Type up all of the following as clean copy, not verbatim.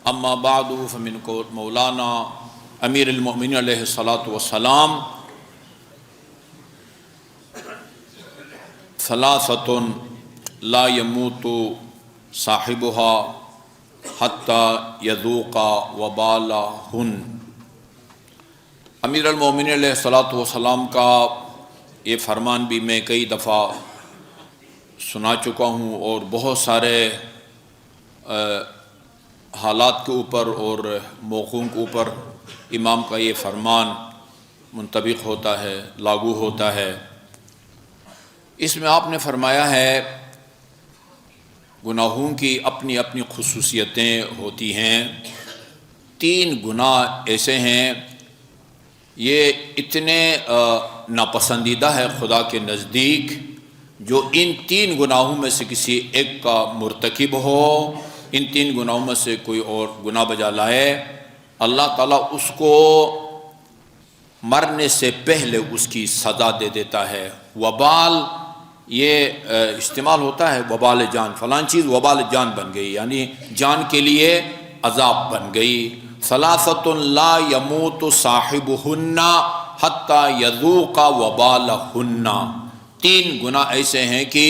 اما بعد فمن مولانا امیر المؤمنین علیہ الصلاۃ والسلام ثلاثۃ لا يموت صاحبها حتى يذوق وبالهن۔ امیر المؤمنین علیہ الصلاۃ والسلام کا یہ فرمان بھی میں کئی دفعہ سنا چکا ہوں، اور بہت سارے حالات کے اوپر اور موقعوں کے اوپر امام کا یہ فرمان منطبق ہوتا ہے، لاگو ہوتا ہے۔ اس میں آپ نے فرمایا ہے گناہوں کی اپنی اپنی خصوصیتیں ہوتی ہیں۔ 3 گناہ ایسے ہیں، یہ اتنے ناپسندیدہ ہے خدا کے نزدیک، جو ان 3 گناہوں میں سے کسی ایک کا مرتکب ہو، ان 3 گناہوں میں سے کوئی اور گناہ بجا لائے، اللہ تعالیٰ اس کو مرنے سے پہلے اس کی سزا دے دیتا ہے۔ وبال یہ استعمال ہوتا ہے، وبال جان، فلاں چیز وبال جان بن گئی، یعنی جان کے لیے عذاب بن گئی۔ ثلاثۃ لا يموت صاحبہن حتی یذوق وبالہن۔ 3 گناہ ایسے ہیں کہ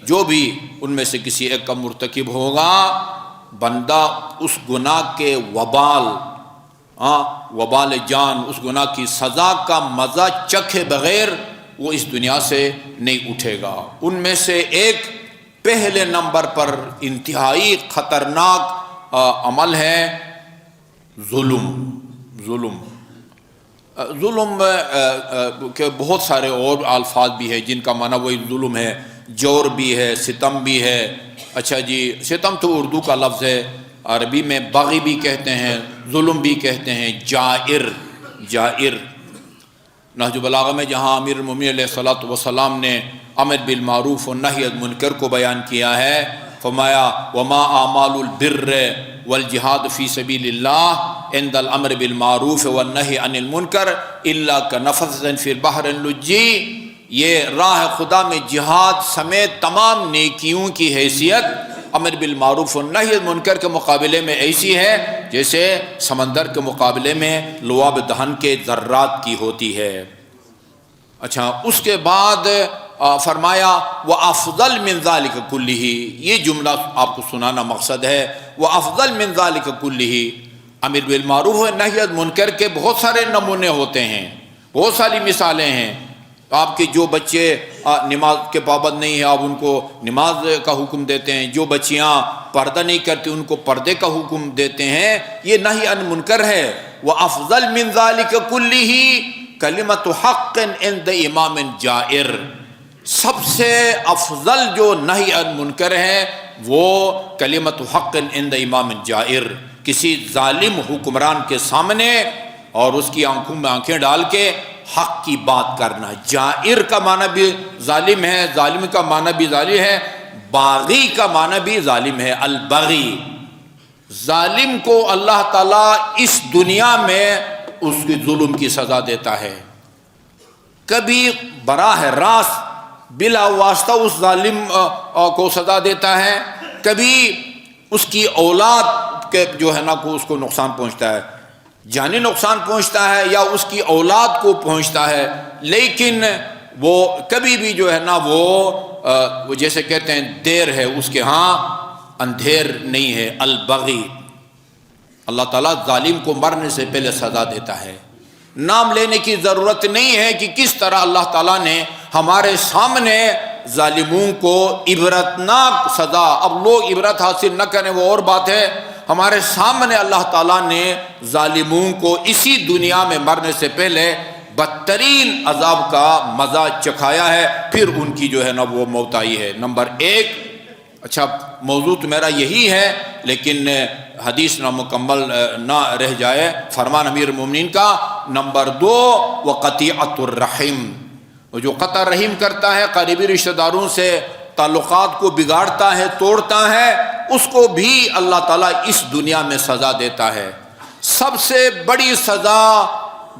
جو بھی ان میں سے کسی ایک کا مرتکب ہوگا، بندہ اس گناہ کے وبال جان، اس گناہ کی سزا کا مزہ چکھے بغیر وہ اس دنیا سے نہیں اٹھے گا۔ ان میں سے ایک پہلے نمبر پر انتہائی خطرناک عمل ہے ظلم کے بہت سارے اور الفاظ بھی ہیں جن کا معنی وہی ظلم ہے، جور بھی ہے، ستم بھی ہے۔ اچھا جی، ستم تو اردو کا لفظ ہے، عربی میں بغی بھی کہتے ہیں، ظلم بھی کہتے ہیں، جائر۔ نہج البلاغہ میں جہاں امیر المومنین علیہ الصلاۃ والسلام نے امر بالمعروف والنہی عن المنکر کو بیان کیا ہے، فرمایا وما اعمال البر والجہاد فی سبیل اللہ عند الامر بالمعروف والنہی عن المنکر الا کنفث فی البحر اللجی۔ یہ راہ خدا میں جہاد سمیت تمام نیکیوں کی حیثیت امر بالمعروف والنہی عن المنکر کے مقابلے میں ایسی ہے جیسے سمندر کے مقابلے میں لعاب دہن کے ذرات کی ہوتی ہے۔ اچھا، اس کے بعد فرمایا وَأَفْضَلْ مِنْ ذَلِكَ كُلِّهِ۔ یہ جملہ آپ کو سنانا مقصد ہے، وَأَفْضَلْ مِنْ ذَلِكَ كُلِّهِ۔ امر بالمعروف والنہی عن المنکر کے بہت سارے نمونے ہوتے ہیں، بہت ساری مثالیں ہیں۔ آپ کے جو بچے نماز کے پابند نہیں ہیں، آپ ان کو نماز کا حکم دیتے ہیں، جو بچیاں پردہ نہیں کرتی ان کو پردے کا حکم دیتے ہیں، یہ نہی عن منکر ہے۔ وَأَفْضَلْ مِنْ ذَلِكَ كُلِّهِ کلمۃ حق عند امام جائر۔ سب سے افضل جو نہی عن منکر ہے وہ کلمۃ حق عند امام جائر، کسی ظالم حکمران کے سامنے اور اس کی آنکھوں میں آنکھیں ڈال کے حق کی بات کرنا۔ جائر کا معنی بھی ظالم ہے، ظالم کا معنی بھی ظالم ہے، باغی کا معنی بھی ظالم ہے، البغی۔ ظالم کو اللہ تعالیٰ اس دنیا میں اس کی ظلم کی سزا دیتا ہے، کبھی براہ راست بلا واسطہ اس ظالم کو سزا دیتا ہے، کبھی اس کی اولاد کے جو ہے نا کو اس کو نقصان پہنچتا ہے، جانی نقصان پہنچتا ہے یا اس کی اولاد کو پہنچتا ہے، لیکن وہ کبھی بھی جو ہے نا وہ جیسے کہتے ہیں دیر ہے اس کے ہاں اندھیر نہیں ہے، البغی۔ اللہ تعالیٰ ظالم کو مرنے سے پہلے سزا دیتا ہے۔ نام لینے کی ضرورت نہیں ہے کہ کس طرح اللہ تعالیٰ نے ہمارے سامنے ظالموں کو عبرتناک سزا، اب لوگ عبرت حاصل نہ کریں وہ اور بات ہے، ہمارے سامنے اللہ تعالیٰ نے ظالموں کو اسی دنیا میں مرنے سے پہلے بدترین عذاب کا مزہ چکھایا ہے، پھر ان کی جو ہے نا وہ موت آئی ہے۔ نمبر 1، اچھا موضوع تو میرا یہی ہے لیکن حدیث نہ مکمل نہ رہ جائے، فرمان امیر المومنین کا۔ نمبر 2، وقطیعۃ الرحم، وہ جو قطع رحم کرتا ہے، قریبی رشتہ داروں سے تعلقات کو بگاڑتا ہے، توڑتا ہے، اس کو بھی اللہ تعالیٰ اس دنیا میں سزا دیتا ہے۔ سب سے بڑی سزا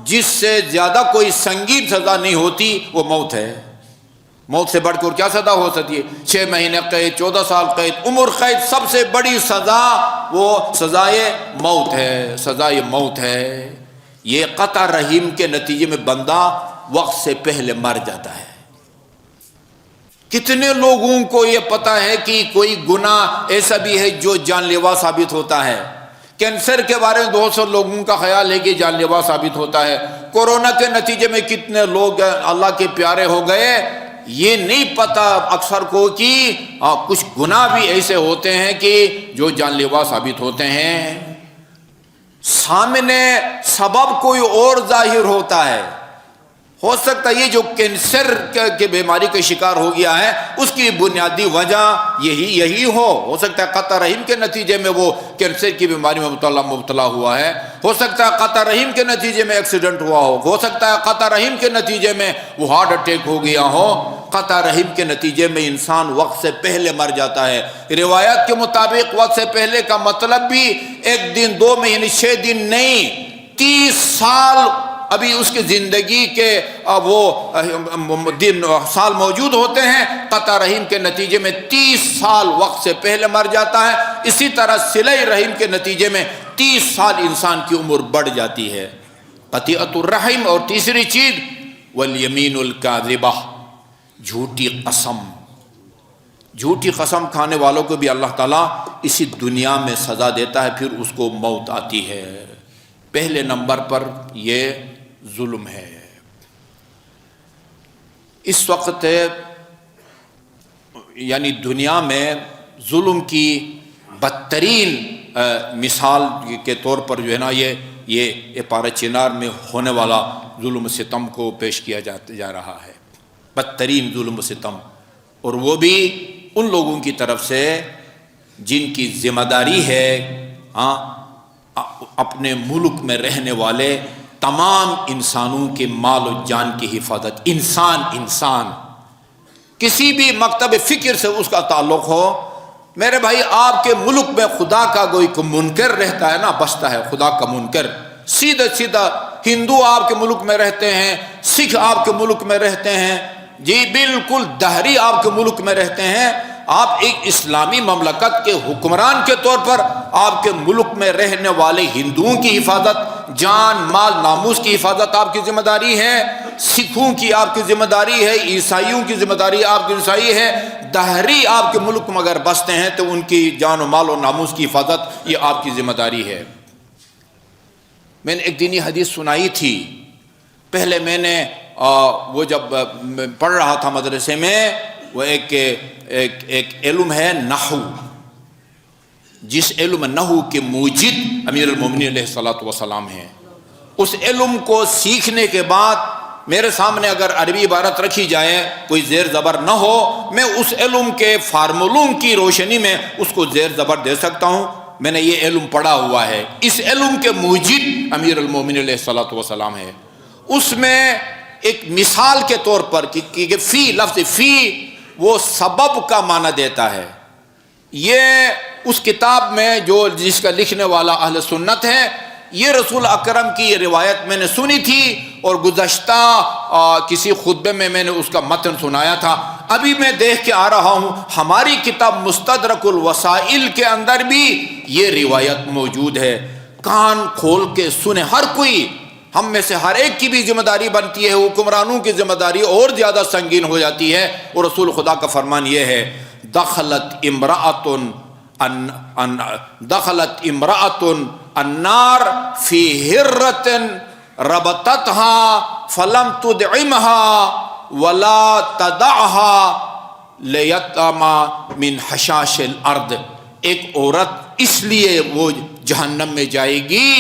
جس سے زیادہ کوئی سنگین سزا نہیں ہوتی وہ موت ہے۔ موت سے بڑھ کر کیا سزا ہو سکتی ہے؟ 6 مہینے قید، 14 سال قید، عمر قید، سب سے بڑی سزا وہ سزائے موت ہے، سزائے موت ہے۔ یہ قطع رحم کے نتیجے میں بندہ وقت سے پہلے مر جاتا ہے۔ کتنے لوگوں کو یہ پتہ ہے کہ کوئی گناہ ایسا بھی ہے جو جان لیوا ثابت ہوتا ہے؟ کینسر کے بارے میں 200 لوگوں کا خیال ہے کہ جان لیوا ثابت ہوتا ہے۔ کورونا کے نتیجے میں کتنے لوگ اللہ کے پیارے ہو گئے، یہ نہیں پتہ اکثر کو کہ کچھ گناہ بھی ایسے ہوتے ہیں کہ جو جان لیوا ثابت ہوتے ہیں۔ سامنے سبب کوئی اور ظاہر ہوتا ہے، ہو سکتا ہے یہ جو کینسر کے بیماری کا شکار ہو گیا ہے اس کی بنیادی وجہ یہی ہو سکتا ہے قطع رحم کے نتیجے میں وہ کینسر کی بیماری میں مبتلا ہوا ہے، ہو سکتا ہے قطع رحم کے نتیجے میں ایکسیڈنٹ ہوا ہو سکتا ہے قطع رحم کے نتیجے میں وہ ہارٹ اٹیک ہو گیا ہو۔ قطع رحم کے نتیجے میں انسان وقت سے پہلے مر جاتا ہے۔ روایت کے مطابق وقت سے پہلے کا مطلب بھی 1 دن 2 مہینے 6 دن نہیں، 30 سال ابھی اس کی زندگی کے وہ دن سال موجود ہوتے ہیں۔ قطع رحم کے نتیجے میں 30 سال وقت سے پہلے مر جاتا ہے۔ اسی طرح صلہ رحم کے نتیجے میں 30 سال انسان کی عمر بڑھ جاتی ہے۔ قطیعۃ الرحم، اور تیسری چیز والیمین الکاذبہ، جھوٹی قسم۔ جھوٹی قسم کھانے والوں کو بھی اللہ تعالیٰ اسی دنیا میں سزا دیتا ہے، پھر اس کو موت آتی ہے۔ پہلے نمبر پر یہ ظلم ہے۔ اس وقت یعنی دنیا میں ظلم کی بدترین مثال کے طور پر جو ہے نا یہ پارہ چنار میں ہونے والا ظلم و ستم کو پیش کیا جا رہا ہے۔ بدترین ظلم و ستم، اور وہ بھی ان لوگوں کی طرف سے جن کی ذمہ داری ہے اپنے ملک میں رہنے والے تمام انسانوں کے مال و جان کی حفاظت۔ انسان کسی بھی مکتب فکر سے اس کا تعلق ہو، میرے بھائی آپ کے ملک میں خدا کا کوئی منکر رہتا ہے نا، بستا ہے خدا کا منکر، سیدھا ہندو آپ کے ملک میں رہتے ہیں، سکھ آپ کے ملک میں رہتے ہیں، جی بالکل دہری آپ کے ملک میں رہتے ہیں، آپ ایک اسلامی مملکت کے حکمران کے طور پر آپ کے ملک میں رہنے والے ہندوؤں کی حفاظت، جان مال ناموس کی حفاظت آپ کی ذمہ داری ہے، سکھوں کی آپ کی ذمہ داری ہے، عیسائیوں کی ذمہ داری آپ کی عیسائی ہے۔ دہری آپ کے ملک میں اگر بستے ہیں تو ان کی جان و مال و ناموس کی حفاظت یہ آپ کی ذمہ داری ہے۔ میں نے ایک دینی حدیث سنائی تھی پہلے، میں نے وہ جب پڑھ رہا تھا مدرسے میں، وہ ایک علم ہے نحو، جس علم نحو کے موجد امیر المومنین علیہ الصلوۃ والسلام ہیں۔ اس علم کو سیکھنے کے بعد میرے سامنے اگر عربی عبارت رکھی جائے، کوئی زیر زبر نہ ہو، میں اس علم کے فارمولوں کی روشنی میں اس کو زیر زبر دے سکتا ہوں۔ میں نے یہ علم پڑھا ہوا ہے، اس علم کے موجد امیر المومنین علیہ الصلوۃ والسلام ہے۔ اس میں ایک مثال کے طور پر کہ فی، لفظ فی وہ سبب کا معنی دیتا ہے۔ یہ اس کتاب میں جس کا لکھنے والا اہل سنت ہے، یہ رسول اکرم کی یہ روایت میں نے سنی تھی، اور گزشتہ کسی خطبے میں نے اس کا متن سنایا تھا۔ ابھی میں دیکھ کے آ رہا ہوں ہماری کتاب مستدرک الوسائل کے اندر بھی یہ روایت موجود ہے۔ کان کھول کے سنے ہر کوئی، ہم میں سے ہر ایک کی بھی ذمہ داری بنتی ہے، حکمرانوں کی ذمہ داری اور زیادہ سنگین ہو جاتی ہے۔ اور رسول خدا کا فرمان یہ ہے، دخلت امرأۃ النار فی ہرۃ ربطتها فلم تدعمها ولا تدعها لیطعم من حشاش الارض۔ ایک عورت اس لیے وہ جہنم میں جائے گی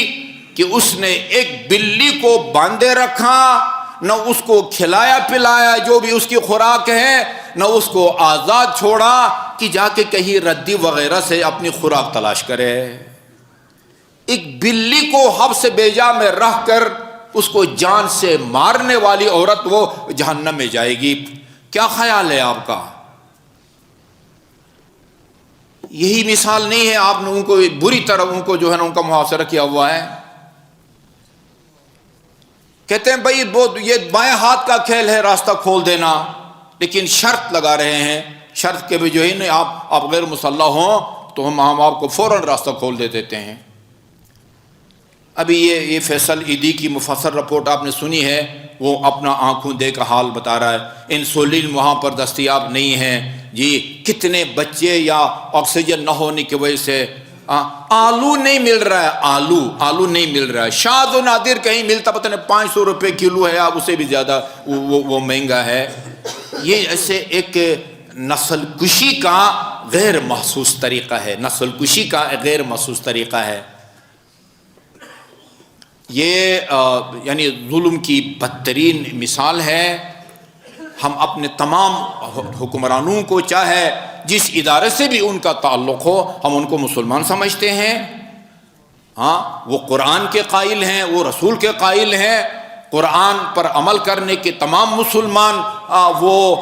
کہ اس نے ایک بلی کو باندھے رکھا، نہ اس کو کھلایا پلایا جو بھی اس کی خوراک ہے، نہ اس کو آزاد چھوڑا کہ جا کے کہیں ردی وغیرہ سے اپنی خوراک تلاش کرے۔ ایک بلی کو حبس بیجا میں رہ کر اس کو جان سے مارنے والی عورت وہ جہنم میں جائے گی۔ کیا خیال ہے آپ کا؟ یہی مثال نہیں ہے؟ آپ نے ان کو بری طرح ان کو جو ہے نا ان کا محاصرہ کیا ہوا ہے۔ کہتے ہیں بھائی یہ بائیں ہاتھ کا کھیل ہے راستہ کھول دینا، لیکن شرط لگا رہے ہیں، شرط کے بھی جو ہے نا آپ غیر مسلح ہوں تو ہم آپ کو فوراً راستہ کھول دیتے ہیں۔ ابھی یہ فیصل عیدی کی مفصل رپورٹ آپ نے سنی ہے، وہ اپنا آنکھوں دیکھ حال بتا رہا ہے، انسولین وہاں پر دستیاب نہیں ہے جی، کتنے بچے یا آکسیجن نہ ہونے کی وجہ سے آلو نہیں مل رہا ہے، آلو نہیں مل رہا ہے، شاذ و نادر کہیں ملتا، پتہ نہیں 500 روپے کلو ہے، اب اسے بھی زیادہ وہ مہنگا ہے۔ یہ ایسے ایک نسل کشی کا غیر محسوس طریقہ ہے، نسل کشی کا غیر محسوس طریقہ ہے۔ یہ یعنی ظلم کی بدترین مثال ہے۔ ہم اپنے تمام حکمرانوں کو چاہے جس ادارے سے بھی ان کا تعلق ہو، ہم ان کو مسلمان سمجھتے ہیں، ہاں وہ قرآن کے قائل ہیں، وہ رسول کے قائل ہیں، قرآن پر عمل کرنے کے تمام مسلمان وہ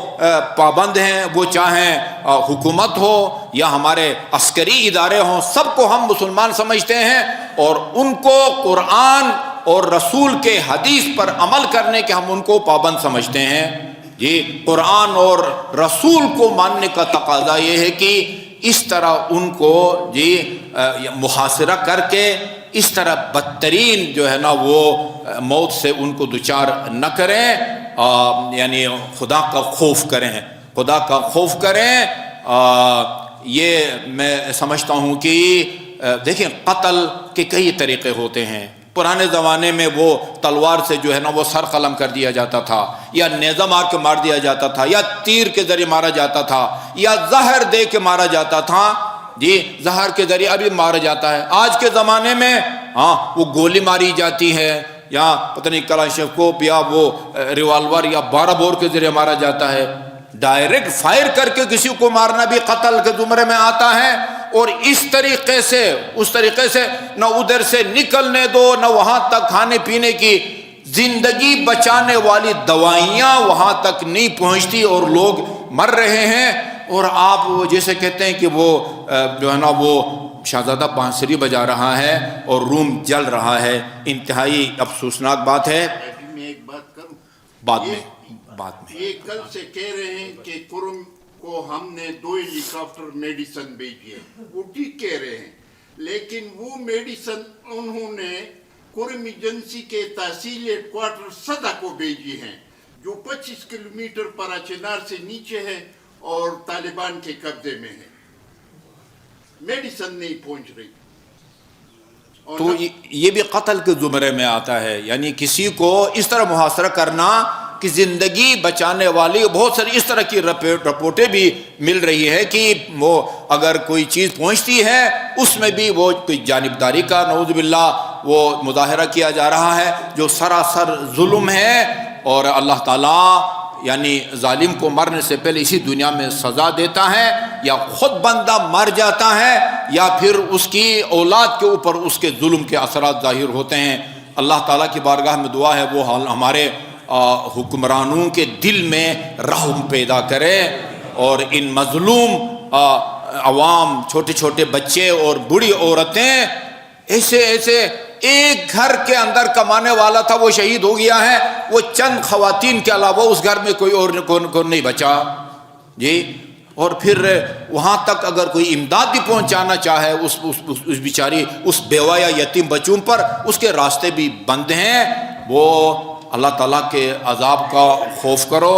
پابند ہیں، وہ چاہیں حکومت ہو یا ہمارے عسکری ادارے ہوں، سب کو ہم مسلمان سمجھتے ہیں، اور ان کو قرآن اور رسول کے حدیث پر عمل کرنے کے ہم ان کو پابند سمجھتے ہیں۔ جی قرآن اور رسول کو ماننے کا تقاضا یہ ہے کہ اس طرح ان کو جی محاصرہ کر کے اس طرح بدترین جو ہے نا وہ موت سے ان کو دوچار نہ کریں، یعنی خدا کا خوف کریں، خدا کا خوف کریں۔ یہ میں سمجھتا ہوں کہ دیکھیں قتل کے کئی طریقے ہوتے ہیں۔ پرانے زمانے میں وہ تلوار سے جو ہے نا وہ سر قلم کر دیا جاتا تھا، یا نیزہ مار کے مار دیا جاتا تھا، یا تیر کے ذریعے مارا جاتا تھا، یا زہر دے کے مارا جاتا تھا، جی زہر کے ذریعے ابھی مارا جاتا ہے۔ آج کے زمانے میں وہ گولی ماری جاتی ہے، یا پتہ نہیں کلاشنکوف یا وہ ریوالور یا 12 بور کے ذریعے مارا جاتا ہے۔ ڈائریکٹ فائر کر کے کسی کو مارنا بھی قتل کے زمرے میں آتا ہے، اور اس طریقے سے اس طریقے سے نہ ادھر سے نکلنے دو، نہ وہاں تک کھانے پینے کی زندگی بچانے والی دوائیاں وہاں تک نہیں پہنچتی اور لوگ مر رہے ہیں، اور آپ جیسے کہتے ہیں کہ وہ جو ہے نا وہ شہزادہ بانسری بجا رہا ہے اور روم جل رہا ہے۔ انتہائی افسوسناک بات ہے۔ میں ایک بات کروں، بعد میں یہ کل سے کہہ رہے ہیں کہ کرم کو ہم نے 2 ہیلی کاپٹر میڈیسن بھیجی ہے، وہ ٹھیک کہہ رہے ہیں، لیکن وہ میڈیسن انہوں نے کرم ایجنسی کے تحصیل ہیڈ کوارٹر صدہ کو بھیجی ہیں، جو 25 کلومیٹر پرا چنار سے نیچے ہے اور طالبان کے قبضے میں ہے۔ میڈیسن نہیں پہنچ رہی، تو یہ بھی قتل کے زمرے میں آتا ہے، یعنی کسی کو اس طرح محاصرہ کرنا کہ زندگی بچانے والی بہت ساری اس طرح کی رپورٹیں بھی مل رہی ہے کہ وہ اگر کوئی چیز پہنچتی ہے اس میں بھی وہ کوئی جانبداری کا نعوذ باللہ وہ مظاہرہ کیا جا رہا ہے، جو سراسر ظلم ہے۔ اور اللہ تعالیٰ یعنی ظالم کو مرنے سے پہلے اسی دنیا میں سزا دیتا ہے، یا خود بندہ مر جاتا ہے، یا پھر اس کی اولاد کے اوپر اس کے ظلم کے اثرات ظاہر ہوتے ہیں۔ اللہ تعالیٰ کی بارگاہ میں دعا ہے وہ ہمارے حکمرانوں کے دل میں رحم پیدا کرے، اور ان مظلوم عوام، چھوٹے چھوٹے بچے اور بوڑھی عورتیں، ایسے ایک گھر کے اندر کمانے والا تھا وہ شہید ہو گیا ہے، وہ چند خواتین کے علاوہ اس گھر میں کوئی اور نہیں بچا جی۔ اور پھر وہاں تک اگر کوئی امداد بھی پہنچانا چاہے اس بیچاری اس بیوہ یا یتیم بچوں پر، اس کے راستے بھی بند ہیں۔ وہ اللہ تعالیٰ کے عذاب کا خوف کرو،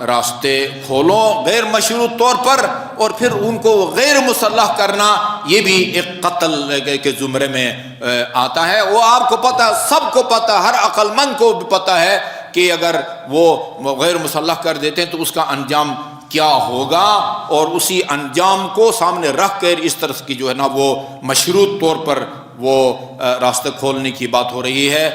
راستے کھولو غیر مشروط طور پر، اور پھر ان کو غیر مسلح کرنا یہ بھی ایک قتل کے زمرے میں آتا ہے۔ وہ آپ کو پتہ، سب کو پتہ، ہر عقل مند کو بھی پتہ ہے کہ اگر وہ غیر مسلح کر دیتے ہیں تو اس کا انجام کیا ہوگا، اور اسی انجام کو سامنے رکھ کر اس طرح کی جو ہے نا وہ مشروط طور پر وہ راستے کھولنے کی بات ہو رہی ہے۔